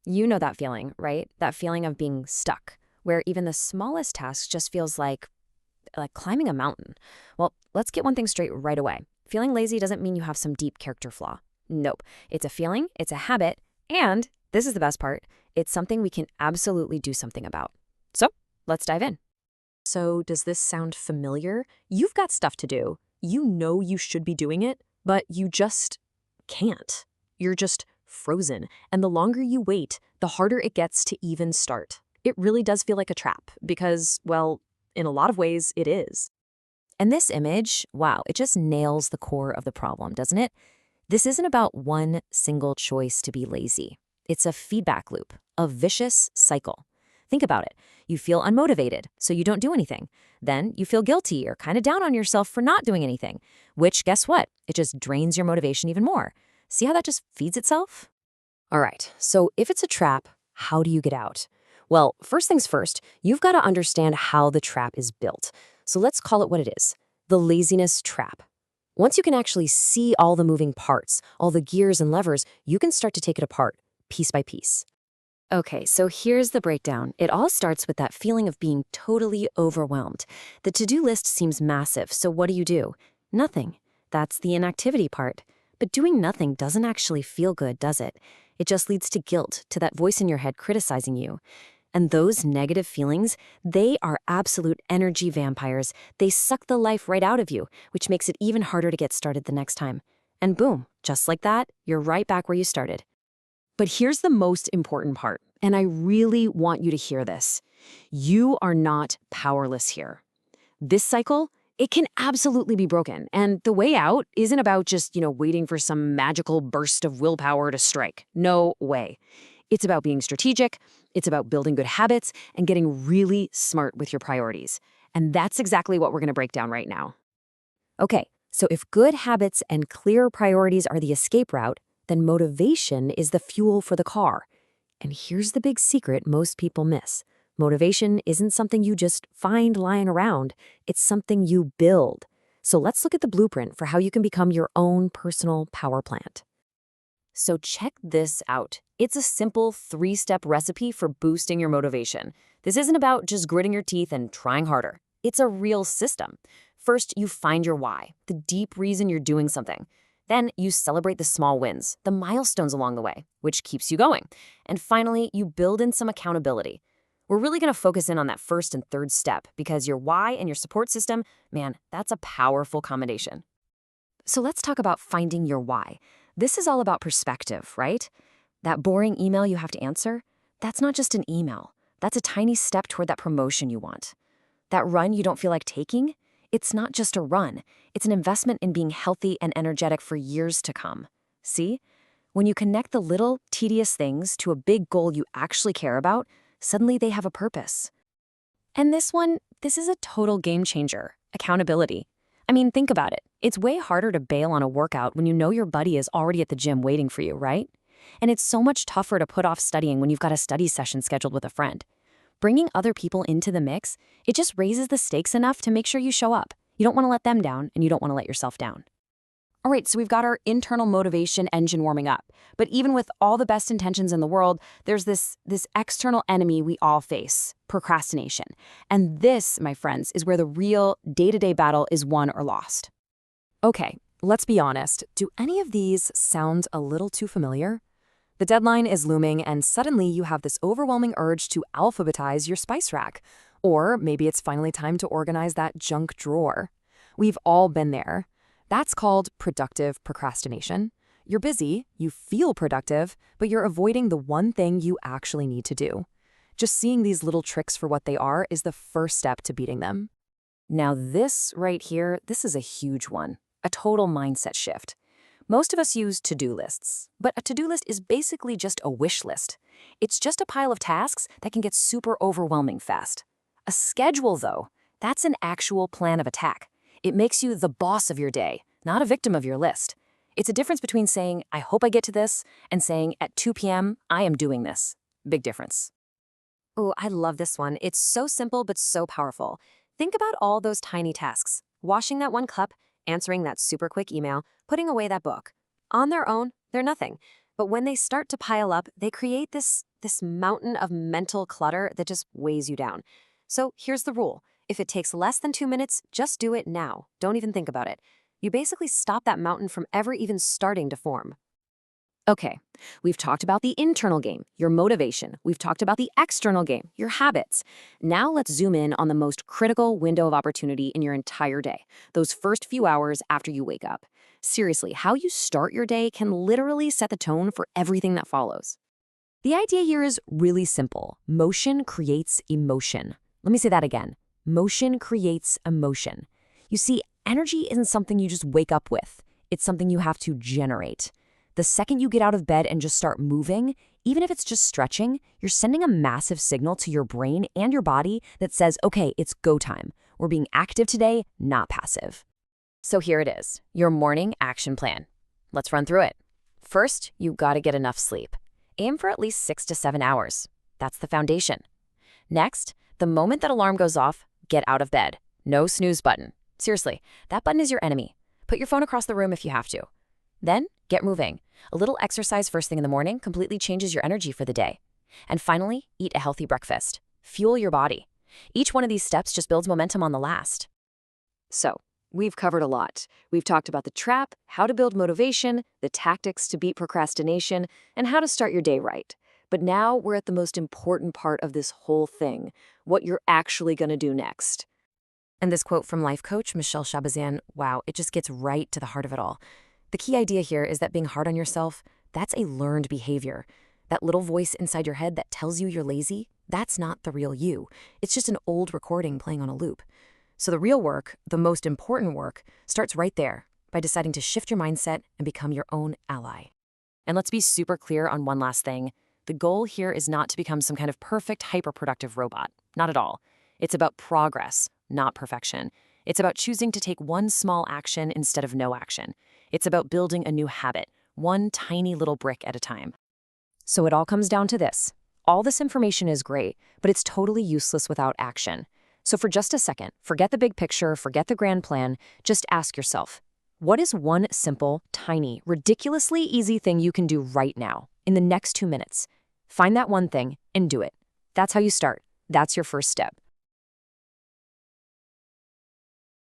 You know that feeling, right? That feeling of being stuck, where even the smallest task just feels like climbing a mountain. Well, let's get one thing straight right away. Feeling lazy doesn't mean you have some deep character flaw. Nope. It's a feeling, it's a habit, and this is the best part, it's something we can absolutely do something about. So, let's dive in. So, does this sound familiar? You've got stuff to do. You know you should be doing it, but you just can't. You're just frozen. And the longer you wait, the harder it gets to even start. It really does feel like a trap because, well, in a lot of ways, it is. And this image, wow, it just nails the core of the problem, doesn't it? This isn't about one single choice to be lazy. It's a feedback loop, a vicious cycle. Think about it. You feel unmotivated, so you don't do anything. Then you feel guilty or kind of down on yourself for not doing anything, which, guess what? It just drains your motivation even more. See how that just feeds itself? All right, so if it's a trap, how do you get out? Well, first things first, you've got to understand how the trap is built. So let's call it what it is, the laziness trap. Once you can actually see all the moving parts, all the gears and levers, you can start to take it apart, piece by piece. Okay, so here's the breakdown. It all starts with that feeling of being totally overwhelmed. The to-do list seems massive, so what do? Nothing. That's the inactivity part. But doing nothing doesn't actually feel good, does it? It just leads to guilt, to that voice in your head criticizing you. And those negative feelings, they are absolute energy vampires. They suck the life right out of you, which makes it even harder to get started the next time. And boom, just like that, you're right back where you started. But here's the most important part, and I really want you to hear this. You are not powerless here. This cycle, it can absolutely be broken, and the way out isn't about just, waiting for some magical burst of willpower to strike. No way. It's about being strategic, it's about building good habits, and getting really smart with your priorities. And that's exactly what we're going to break down right now. Okay, so if good habits and clear priorities are the escape route, then motivation is the fuel for the car. And here's the big secret most people miss. Motivation isn't something you just find lying around. It's something you build. So let's look at the blueprint for how you can become your own personal power plant. So check this out. It's a simple 3-step recipe for boosting your motivation. This isn't about just gritting your teeth and trying harder. It's a real system. First, you find your why, the deep reason you're doing something. Then you celebrate the small wins, the milestones along the way, which keeps you going. And finally, you build in some accountability. We're really going to focus in on that first and third step because your why and your support system, man, that's a powerful combination. So let's talk about finding your why. This is all about perspective, right? That boring email you have to answer, that's not just an email. That's a tiny step toward that promotion you want. That run you don't feel like taking, it's not just a run. It's an investment in being healthy and energetic for years to come. See? When you connect the little, tedious things to a big goal you actually care about, suddenly they have a purpose. And this is a total game changer, accountability. I mean, think about it. It's way harder to bail on a workout when you know your buddy is already at the gym waiting for you, right? And it's so much tougher to put off studying when you've got a study session scheduled with a friend. Bringing other people into the mix, it just raises the stakes enough to make sure you show up. You don't want to let them down, and you don't want to let yourself down. All right, so we've got our internal motivation engine warming up. But even with all the best intentions in the world, there's this external enemy we all face, procrastination. And this, my friends, is where the real day-to-day battle is won or lost. Okay, let's be honest. Do any of these sound a little too familiar? The deadline is looming, and suddenly you have this overwhelming urge to alphabetize your spice rack. Or maybe it's finally time to organize that junk drawer. We've all been there. That's called productive procrastination. You're busy, you feel productive, but you're avoiding the one thing you actually need to do. Just seeing these little tricks for what they are is the first step to beating them. Now this right here, this is a huge one, a total mindset shift. Most of us use to-do lists, but a to-do list is basically just a wish list. It's just a pile of tasks that can get super overwhelming fast. A schedule, though, that's an actual plan of attack. It makes you the boss of your day, not a victim of your list. It's a difference between saying, I hope I get to this, and saying, at 2 p.m., I am doing this. Big difference. Oh, I love this one. It's so simple but so powerful. Think about all those tiny tasks. Washing that one cup, answering that super quick email, putting away that book. On their own, they're nothing. But when they start to pile up, they create this this mountain of mental clutter that just weighs you down. So here's the rule. If it takes less than 2 minutes, just do it now. Don't even think about it. You basically stop that mountain from ever even starting to form. Okay, we've talked about the internal game, your motivation. We've talked about the external game, your habits. Now let's zoom in on the most critical window of opportunity in your entire day, those first few hours after you wake up. Seriously, how you start your day can literally set the tone for everything that follows. The idea here is really simple. Motion creates emotion. Let me say that again. Motion creates emotion. You see, energy isn't something you just wake up with. It's something you have to generate. The second you get out of bed and just start moving, even if it's just stretching, you're sending a massive signal to your brain and your body that says, okay, it's go time. We're being active today, not passive. So here it is, your morning action plan. Let's run through it. First, you gotta get enough sleep. Aim for at least 6 to 7 hours. That's the foundation. Next, the moment that alarm goes off, get out of bed. No snooze button. Seriously, that button is your enemy. Put your phone across the room if you have to. Then, get moving. A little exercise first thing in the morning completely changes your energy for the day. And finally, eat a healthy breakfast. Fuel your body. Each one of these steps just builds momentum on the last. So, we've covered a lot. We've talked about the trap, how to build motivation, the tactics to beat procrastination, and how to start your day right. But now we're at the most important part of this whole thing, what you're actually going to do next. And this quote from life coach Michelle Shabazian, wow, it just gets right to the heart of it all. The key idea here is that being hard on yourself, that's a learned behavior. That little voice inside your head that tells you you're lazy, that's not the real you. It's just an old recording playing on a loop. So the real work, the most important work, starts right there by deciding to shift your mindset and become your own ally. And let's be super clear on one last thing. The goal here is not to become some kind of perfect, hyper-productive robot. Not at all. It's about progress, not perfection. It's about choosing to take one small action instead of no action. It's about building a new habit, one tiny little brick at a time. So it all comes down to this. All this information is great, but it's totally useless without action. So for just a second, forget the big picture, forget the grand plan, just ask yourself, what is one simple, tiny, ridiculously easy thing you can do right now, in the next 2 minutes? Find that one thing and do it. That's how you start. That's your first step.